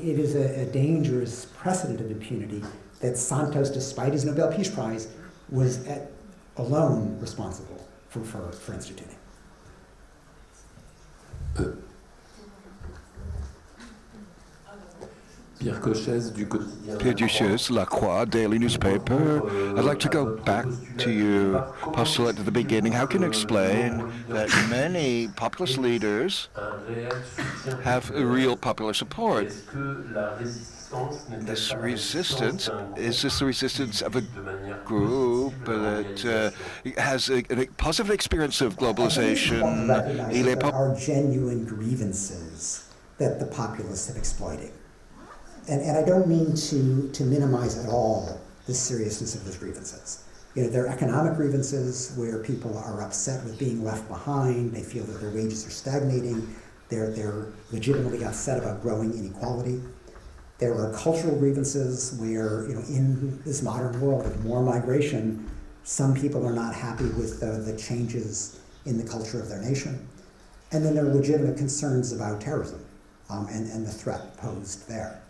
it is a dangerous precedent of impunity that Santos, despite his Nobel Peace Prize, was alone responsible for instituting. Pierre Duchesne, La Croix, daily newspaper. I'd like to go back to your postulate at the beginning. How can you explain that many populist leaders have real popular support? This resistance, is this the resistance of a group that has a positive experience of globalization? There are genuine grievances that the populists have exploited. And I don't mean to minimize at all the seriousness of those grievances. There are economic grievances where people are upset with being left behind. They feel that their wages are stagnating. They're legitimately upset about growing inequality. There are cultural grievances where, in this modern world of more migration, some people are not happy with the changes in the culture of their nation. And then there are legitimate concerns about terrorism and the threat posed there.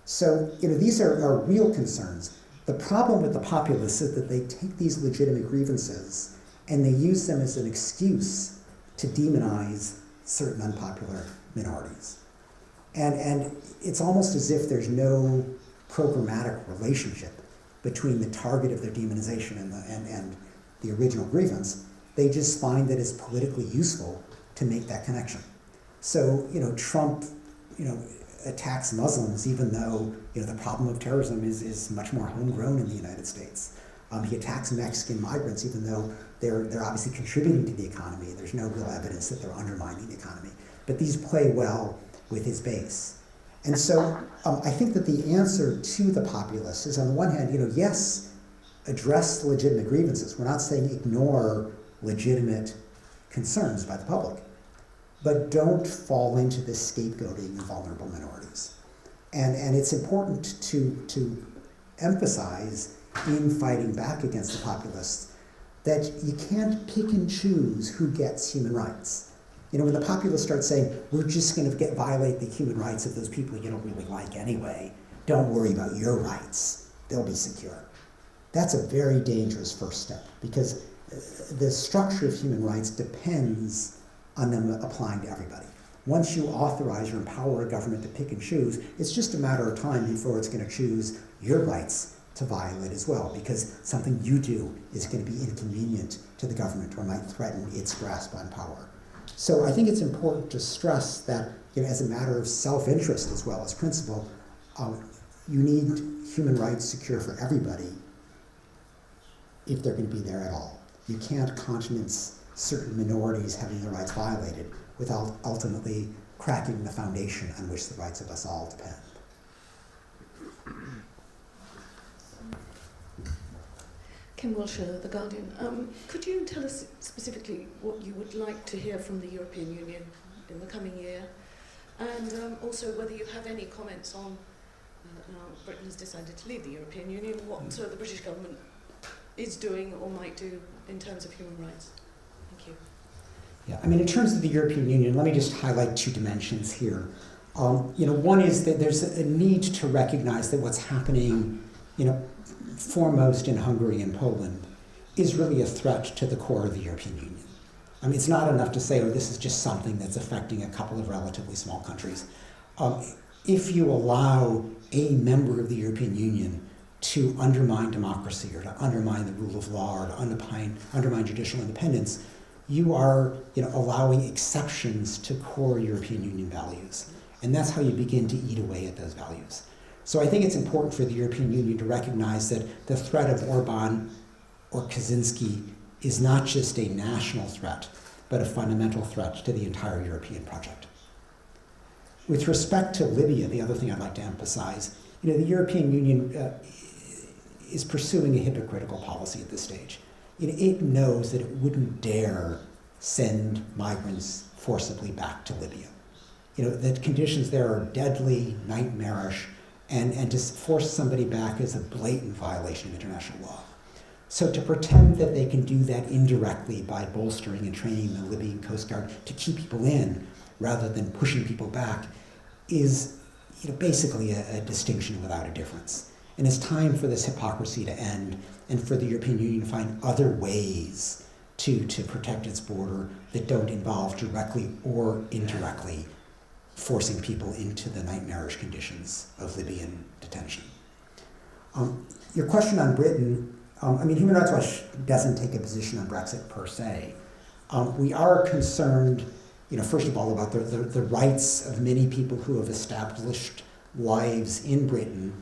So, these are real concerns. The problem with the populists is that they take these legitimate grievances and they use them as an excuse to demonize certain unpopular minorities. And it's almost as if there's no programmatic relationship between the target of their demonization and the original grievance. They just find that it's politically useful to make that connection. So, Trump, attacks Muslims even though, the problem of terrorism is much more homegrown in the United States. He attacks Mexican migrants even though they're obviously contributing to the economy. There's no real evidence that they're undermining the economy. But these play well with his base. And so I think that the answer to the populists is, on the one hand, yes, address the legitimate grievances. We're not saying ignore legitimate concerns by the public, but don't fall into this scapegoating of vulnerable minorities. And it's important to emphasize in fighting back against the populists that you can't pick and choose who gets human rights. When the populists start saying, we're just going to violate the human rights of those people you don't really like anyway, don't worry about your rights, they'll be secure. That's a very dangerous first step, because the structure of human rights depends on them applying to everybody. Once you authorize or empower a government to pick and choose, it's just a matter of time before it's going to choose your rights to violate as well, because something you do is going to be inconvenient to the government or might threaten its grasp on power. So I think it's important to stress that, as a matter of self-interest as well as principle, you need human rights secure for everybody if they're going to be there at all. You can't countenance certain minorities having their rights violated without ultimately cracking the foundation on which the rights of us all depend. Kim Wilshire, The Guardian. Could you tell us specifically what you would like to hear from the European Union in the coming year? And also whether you have any comments on, now Britain has decided to leave the European Union, what the British government is doing or might do in terms of human rights? Thank you. Yeah, in terms of the European Union, let me just highlight two dimensions here. One is that there's a need to recognize that what's happening, foremost in Hungary and Poland, is really a threat to the core of the European Union. It's not enough to say, this is just something that's affecting a couple of relatively small countries. If you allow a member of the European Union to undermine democracy or to undermine the rule of law or to undermine judicial independence, you are allowing exceptions to core European Union values. And that's how you begin to eat away at those values. So I think it's important for the European Union to recognize that the threat of Orban or Kaczynski is not just a national threat, but a fundamental threat to the entire European project. With respect to Libya, the other thing I'd like to emphasize, the European Union is pursuing a hypocritical policy at this stage. It knows that it wouldn't dare send migrants forcibly back to Libya. The conditions there are deadly, nightmarish, and to force somebody back is a blatant violation of international law. So to pretend that they can do that indirectly by bolstering and training the Libyan Coast Guard to keep people in rather than pushing people back is basically a distinction without a difference. And it's time for this hypocrisy to end and for the European Union to find other ways to protect its border that don't involve directly or indirectly forcing people into the nightmarish conditions of Libyan detention. Your question on Britain, Human Rights Watch doesn't take a position on Brexit per se. We are concerned, first of all, about the rights of many people who have established lives in Britain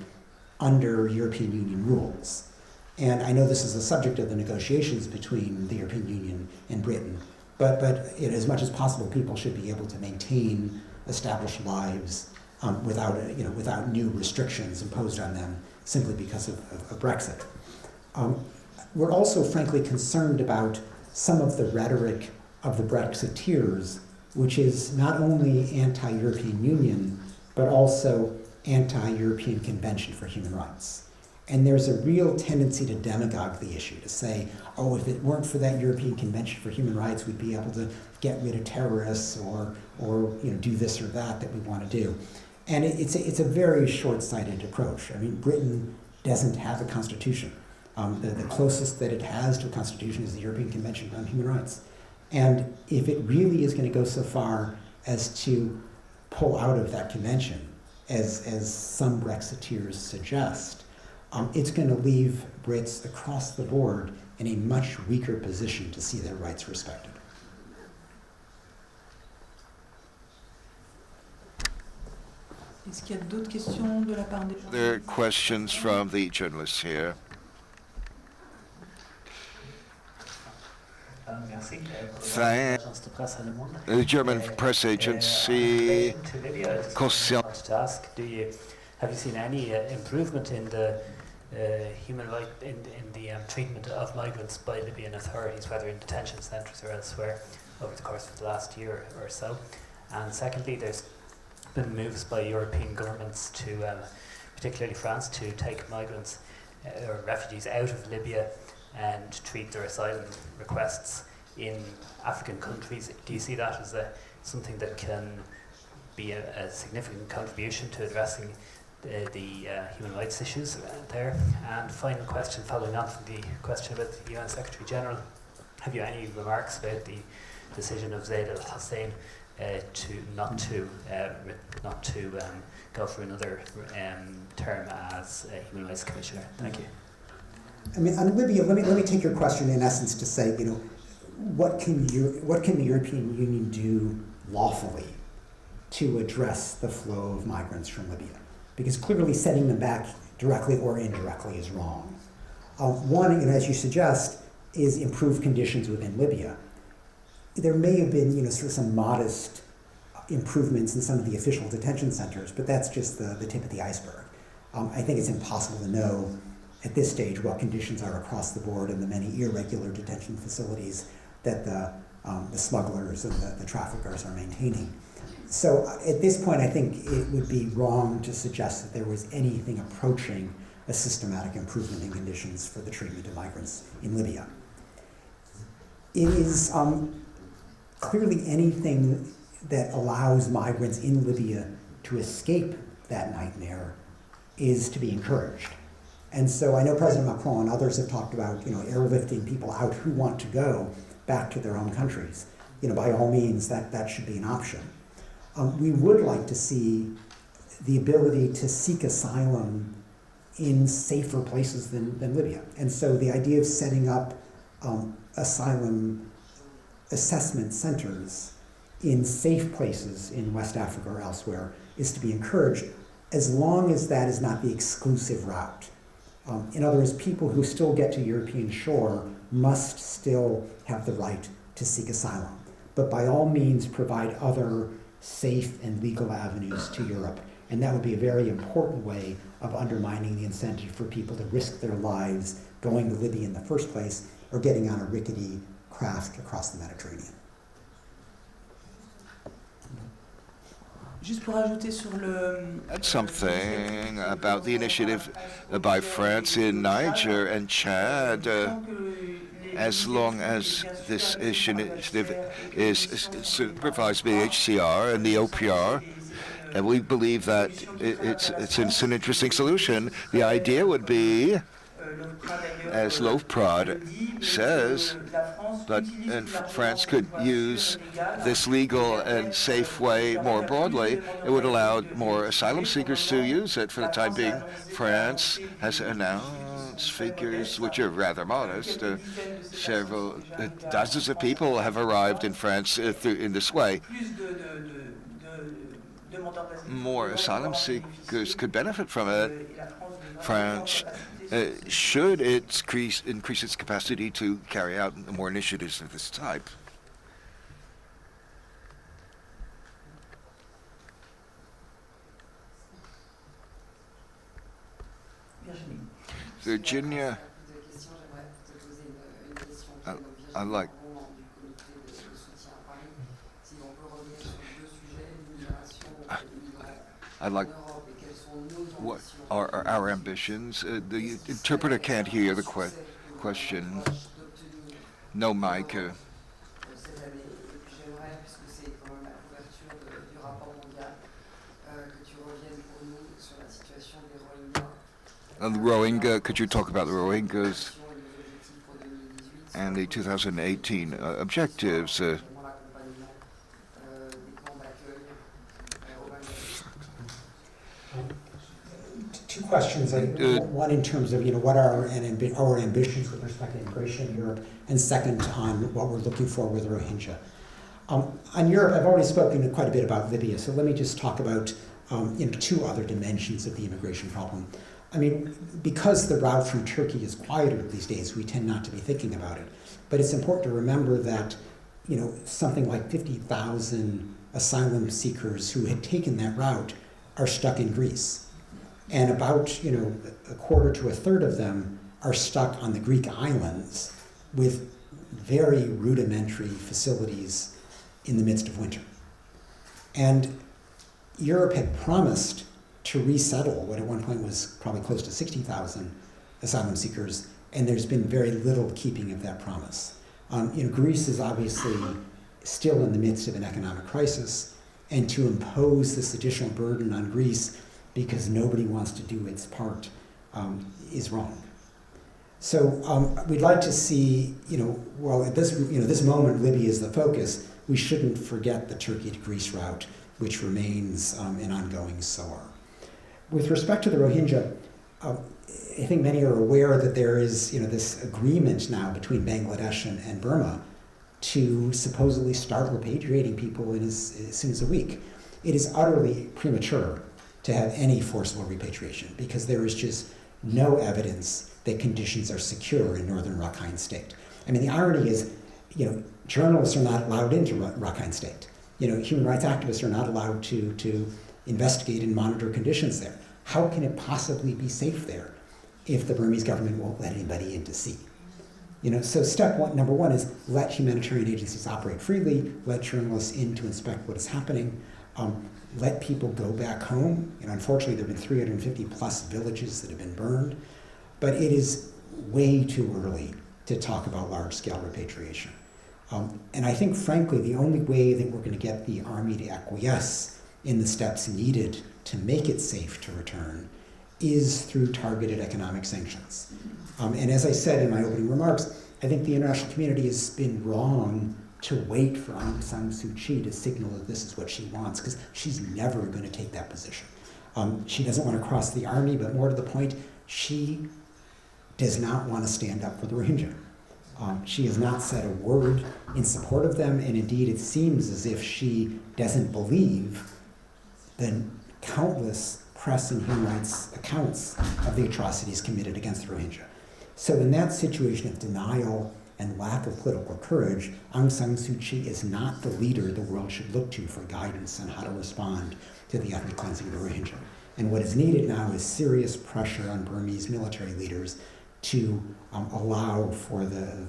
under European Union rules. And I know this is the subject of the negotiations between the European Union and Britain, but as much as possible, people should be able to maintain established lives without new restrictions imposed on them simply because of Brexit. We're also frankly concerned about some of the rhetoric of the Brexiteers, which is not only anti-European Union, but also anti-European Convention for Human Rights. And there's a real tendency to demagogue the issue, to say, if it weren't for that European Convention for Human Rights, we'd be able to get rid of terrorists or do this or that we want to do. And it's a very short-sighted approach. I mean, Britain doesn't have a constitution. The closest that it has to a constitution is the European Convention on Human Rights. And if it really is going to go so far as to pull out of that convention, as some Brexiteers suggest, it's going to leave Brits across the board in a much weaker position to see their rights respected. Est-ce qu'il y a d'autres questions de la part des gens? There are questions from the journalists here. Merci. The German press agency have you seen any improvement in the human right in the treatment of migrants by Libyan authorities, whether in detention centres or elsewhere, over the course of the last year or so? And secondly, there's been moves by European governments to, particularly France, to take migrants or refugees out of Libya and treat their asylum requests in African countries. Do you see that as something that can be a significant contribution to addressing the human rights issues there? And final question, following on from the question about the UN Secretary General, have you any remarks about the decision of Zaid al-Hussein to not to go for another term as a human rights commissioner? Thank you. I mean, on Libya, let me take your question in essence to say, you know, what can the European Union do lawfully to address the flow of migrants from Libya? Because clearly setting them back directly or indirectly is wrong. One, you know, as you suggest, is improve conditions within Libya. There may have been, you know, sort of some modest improvements in some of the official detention centers, but that's just the tip of the iceberg. I think it's impossible to know at this stage what conditions are across the board in the many irregular detention facilities that the smugglers and the traffickers are maintaining. So at this point, I think it would be wrong to suggest that there was anything approaching a systematic improvement in conditions for the treatment of migrants in Libya. It is clearly anything that allows migrants in Libya to escape that nightmare is to be encouraged. And so I know President Macron and others have talked about, you know, airlifting people out who want to go back to their own countries. You know, by all means, that should be an option. We would like to see the ability to seek asylum in safer places than Libya. And so the idea of setting up asylum assessment centers in safe places in West Africa or elsewhere is to be encouraged, as long as that is not the exclusive route. In other words, people who still get to European shore must still have the right to seek asylum, but by all means provide other safe and legal avenues to Europe. And that would be a very important way of undermining the incentive for people to risk their lives going to Libya in the first place or getting on a rickety craft across the Mediterranean. Juste pour ajouter sur le... Add something about the initiative by France in Niger and Chad. As long as this initiative is supervised by the HCR and the OPR, and we believe that it's an interesting solution. The idea would be, as Lofprod says, that France could use this legal and safe way more broadly. It would allow more asylum seekers to use it. For the time being, France has announced figures which are rather modest. Several dozens of people have arrived in France in this way. More asylum seekers could benefit from it. France should increase its capacity to carry out more initiatives of this type. Virginia, I like. What are our ambitions? The interpreter can't hear the question. No mic. And the Rohingya, could you talk about the Rohingyas and the 2018 objectives? Two questions. One in terms of what are our ambitions with respect to immigration in Europe, and second on what we're looking for with Rohingya. On Europe, I've already spoken quite a bit about Libya, so let me just talk about two other dimensions of the immigration problem. I mean, because the route from Turkey is quieter these days, we tend not to be thinking about it. But it's important to remember that something like 50,000 asylum seekers who had taken that route are stuck in Greece. And about a quarter to a third of them are stuck on the Greek islands with very rudimentary facilities in the midst of winter. And Europe had promised to resettle what at one point was probably close to 60,000 asylum seekers, and there's been very little keeping of that promise. Greece is obviously still in the midst of an economic crisis, and to impose this additional burden on Greece because nobody wants to do its part is wrong. So we'd like to see, while at this moment Libya is the focus, we shouldn't forget the Turkey to Greece route, which remains an ongoing sore. With respect to the Rohingya, I think many are aware that there is this agreement now between Bangladesh and Burma to supposedly start repatriating people in as soon as a week. It is utterly premature to have any forcible repatriation because there is just no evidence that conditions are secure in northern Rakhine State. I mean, the irony is, journalists are not allowed into Rakhine State. Human rights activists are not allowed to investigate and monitor conditions there. How can it possibly be safe there if the Burmese government won't let anybody in to see? So number one is let humanitarian agencies operate freely, let journalists in to inspect what is happening, let people go back home. Unfortunately, there have been 350 plus villages that have been burned, but it is way too early to talk about large-scale repatriation. And I think, frankly, the only way that we're going to get the army to acquiesce in the steps needed to make it safe to return is through targeted economic sanctions. And as I said in my opening remarks, I think the international community has been wrong to wait for Aung San Suu Kyi to signal that this is what she wants, because she's never going to take that position. She doesn't want to cross the army, but more to the point, she does not want to stand up for the Rohingya. She has not said a word in support of them, and indeed it seems as if she doesn't believe the countless press and human rights accounts of the atrocities committed against the Rohingya. So in that situation of denial and lack of political courage, Aung San Suu Kyi is not the leader the world should look to for guidance on how to respond to the ethnic cleansing of the Rohingya. And what is needed now is serious pressure on Burmese military leaders to allow for the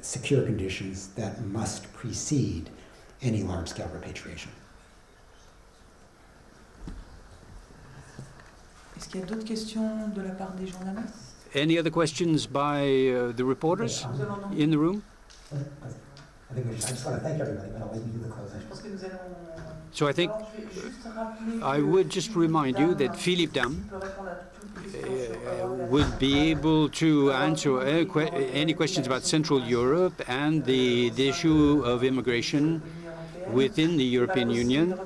secure conditions that must precede any large-scale repatriation. Est-ce qu'il y a d'autres questions de la part des journalistes? Any other questions by the reporters in the room? I just want to thank everybody, but I'll let you do the closing. So I think I would just remind you that Philippe Dam would be able to answer any questions about Central Europe and the issue of immigration within the European Union.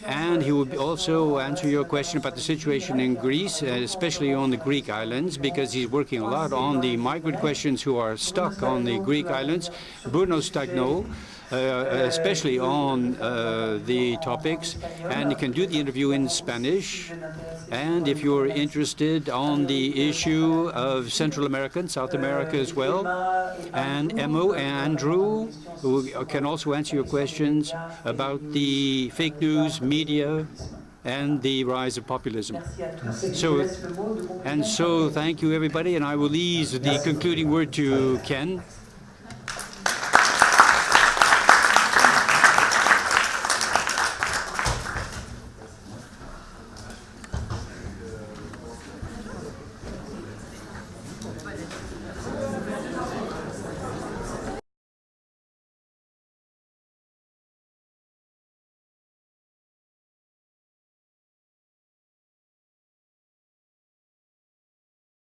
And he would also answer your question about the situation in Greece, especially on the Greek islands, because he's working a lot on the migrant questions who are stuck on the Greek islands. Bruno Stagno, especially on the topics, and you can do the interview in Spanish. And if you're interested on the issue of Central America and South America as well, and Emo and Andrew, who can also answer your questions about the fake news, media, and the rise of populism. So thank you everybody, and I will leave the concluding word to Ken.